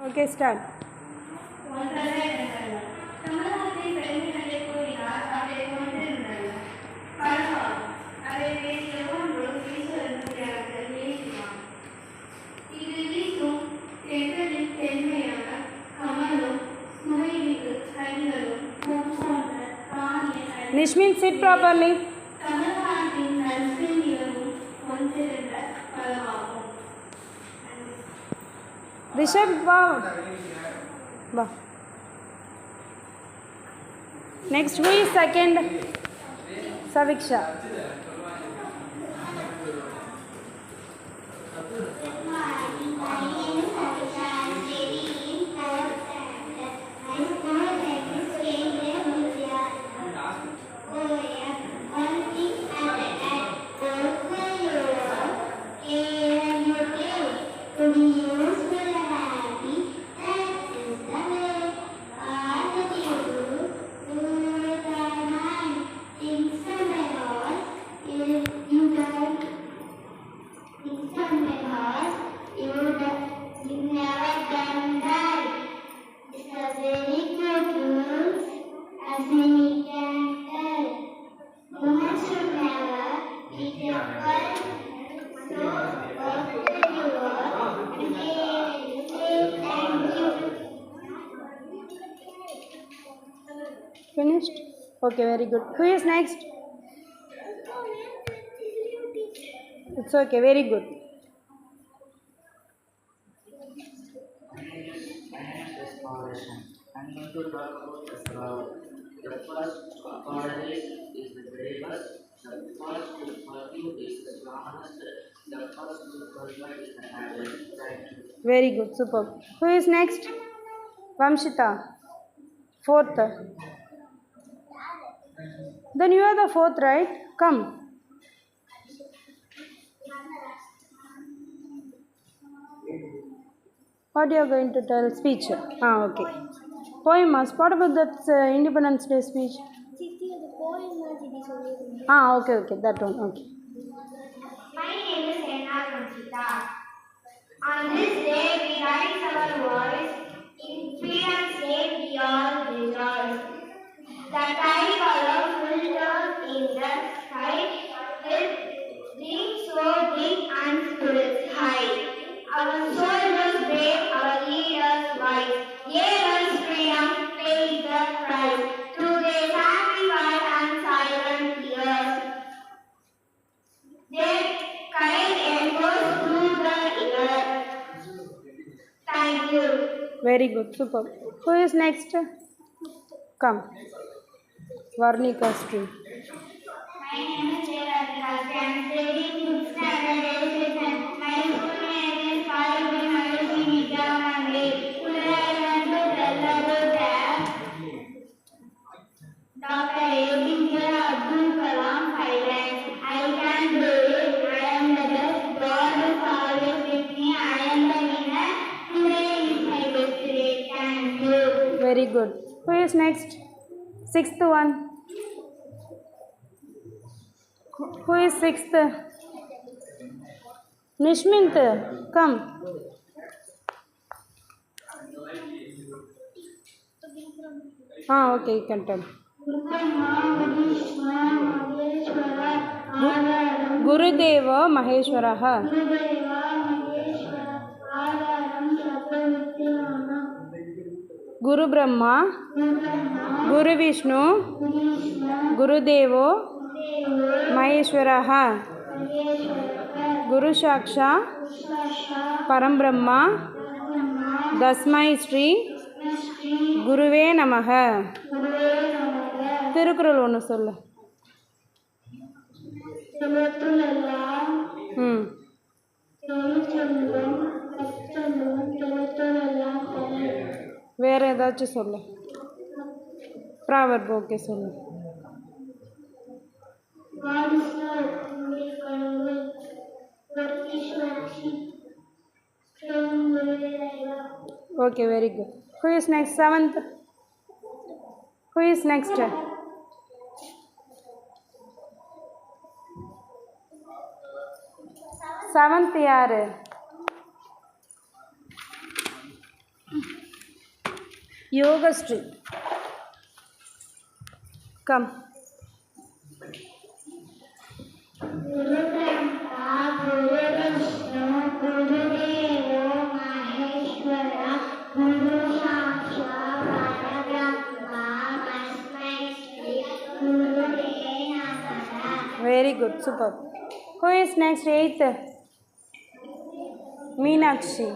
Okay, start. Nishmin, sit properly. Rishabh, wow. Wow. Next, who is second? Saviksha. Finished? Okay, very good. Who is next? It's okay, very good. I'm going to talk about the flower. The first goddess is the bravest, the first to forgive is the strongest, the first to forget is the hardest. Thank you. Very good, superb. Who is next? Vamshita. Fourth. Then you are the fourth, right? Come. What you are going to tell? Speech. Okay. Poemas. What about that Independence Day speech? Okay. That one. Okay. My name is Enna Conchita. On this day we raise our voice. In Freedom's Day we all rejoice. The tricolor filters in the sky with dreams so big and spirits high. Our soldiers brave, our leaders wise. Gave us freedom, paid the price. Through their sacrifice and silent tears, their courage echoes through the air. Thank you. Very good. Superb. Who is next? Come. Varnika Street. My name is Jayalalitha. I am studying 6th standard education. My school name is Kalvi Maharishi Vidya Mandir. Today I want to tell about Dr. APJ Abdul Kalam highlights. I can do it. I am the best. God is always with me. I am the winner. Today is my birthday. Thank you. Very good. Who is next? Sixth one. Who is sixth? Nishmint, come. Okay, you can tell. Gurudeva Maheshwaraha. Guru Brahma, Guru Vishnu, Gurudevo Maheshwaraha. Guru Shaksha Param Brahma Dasmai Sri Guruve Namaha. Thirukkural ஒன்று சொல்லு. வேற ஏதாச்சும் சொல்லு. Proverb okay சொல்லு. Okay, very good. Who is next? Seventh. Who is next? Seventh யாரு? Yogastri. Come. Very good, superb. Who is next? 8th. Meenakshi.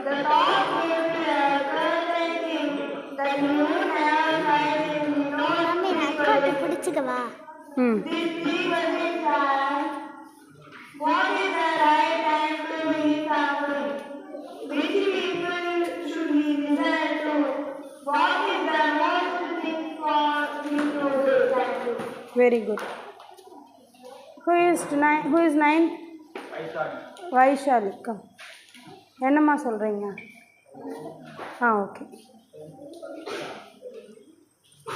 The dog gave a girl like him, that moon never find him, no பிடிச்சுக்கவா These three were his time. What is the right time to meet someone? Which people should he listen to? What is the most thing for him to do? Thank you. Very good. Who is 9th? Vaishali. Come. என்னம்மா சொல்கிறீங்க? Okay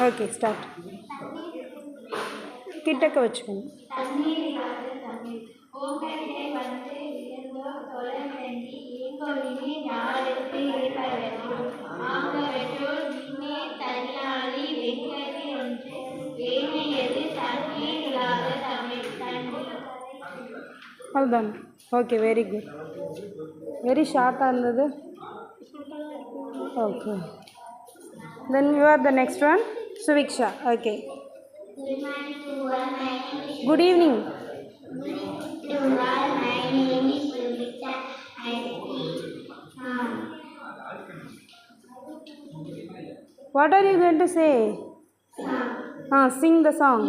okay start. கிட்டக்க வச்சுக்கோங்க. அவ்வளோதான். Okay very good. Very ஷார்ட்டாக இருந்தது. Okay then you are the next one. Suviksha. Okay good evening. What are you going to say? Sing the song.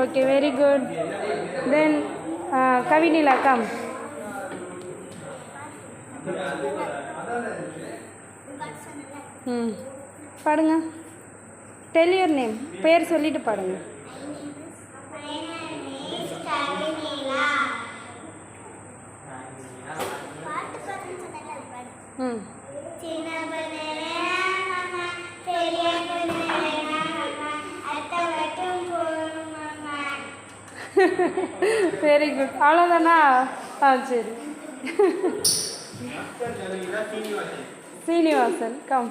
Okay, very good. Then Kavinila, come. பாடுங்க. Tell your name. பேர் சொல்லிட்டு பாடுங்க. Very good. அவ்வளோதானா? சரி. Srinivasan come.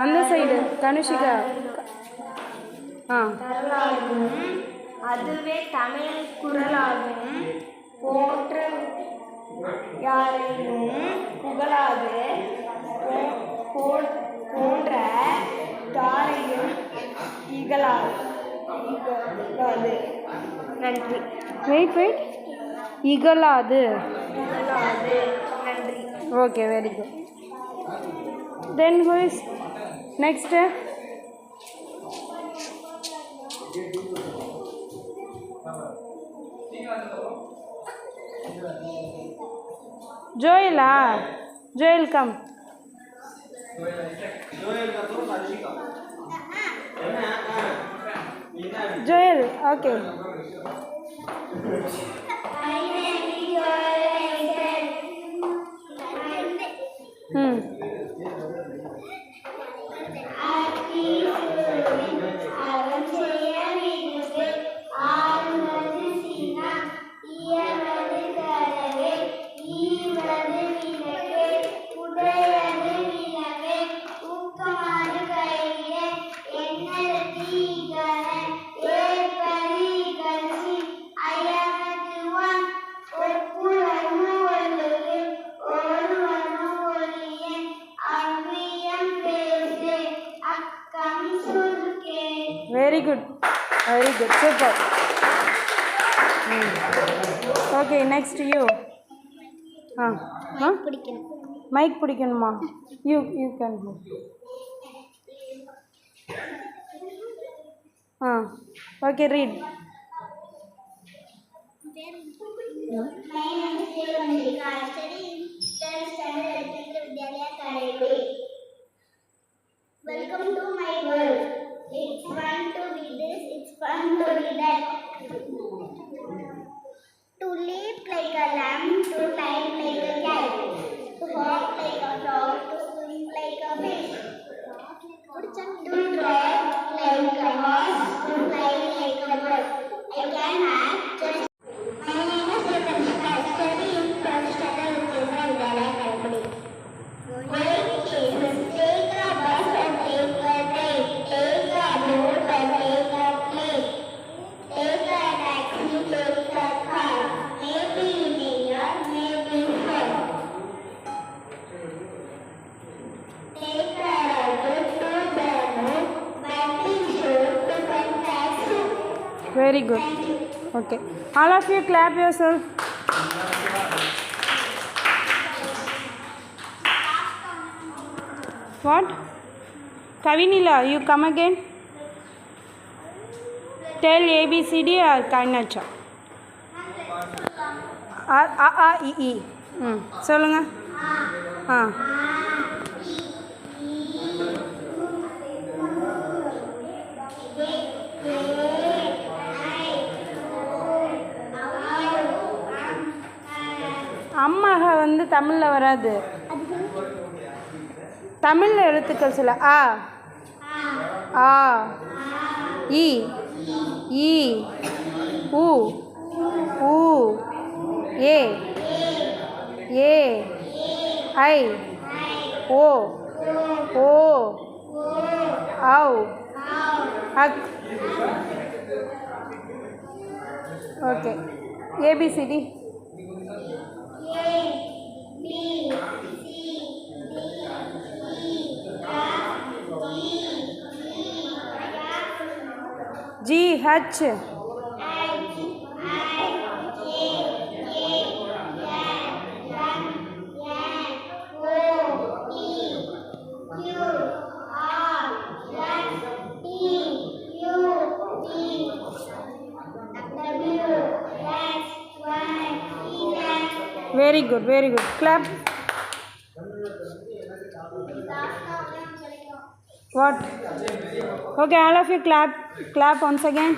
அந்த side கனுஷிகா. அதுவே தமிழ் குரலாகும் போற்ற யாரையும் புகழாது போன்ற தாரையும் இகழாது. நன்றி. வெயிட் இகழாது. நன்றி. Okay very good. Then who is next? ஜோயலா? Joel come. Joel okay. I am the one. Very good. Super. Okay, next you. பிடிக்கணும். Mic பிடிக்கணுமா? You can. Okay, read. My name is Devanika. I study in 10th standard at Kendra Vidyalaya, Karaikuri. Welcome to my world. It's fun to be this, it's fun to be that. To leap like a lamb, to climb like a cat, to hop like a dog, to swim like a fish, to drive like a horse, to fly like a bird. I can act just. My name is Devanika. I study in 12th standard at Kendra Vidyalaya, Karaikuri. Great cases, take a bus and take a train, take a boat and take a plane, take a taxi, take a car, maybe in India, maybe far. Take a ride to the moon, banking show to fantasy. Very good. Okay. All of you clap yourself. What? Kavinila, you come again. Tell ABCD or Kainacha. A I E. சொல்லுங்க. அம்மாக வந்து தமிழில் வராது. தமிழில் எழுத்துக்கள் சொல்ல ஆ இ ஈ உ ஊ ஏ ஏ ஐ ஓ ஓ ஔ அக். Okay, A B C D. G H Very good, very good. Clap. What? Okay, all of you clap. Clap once again.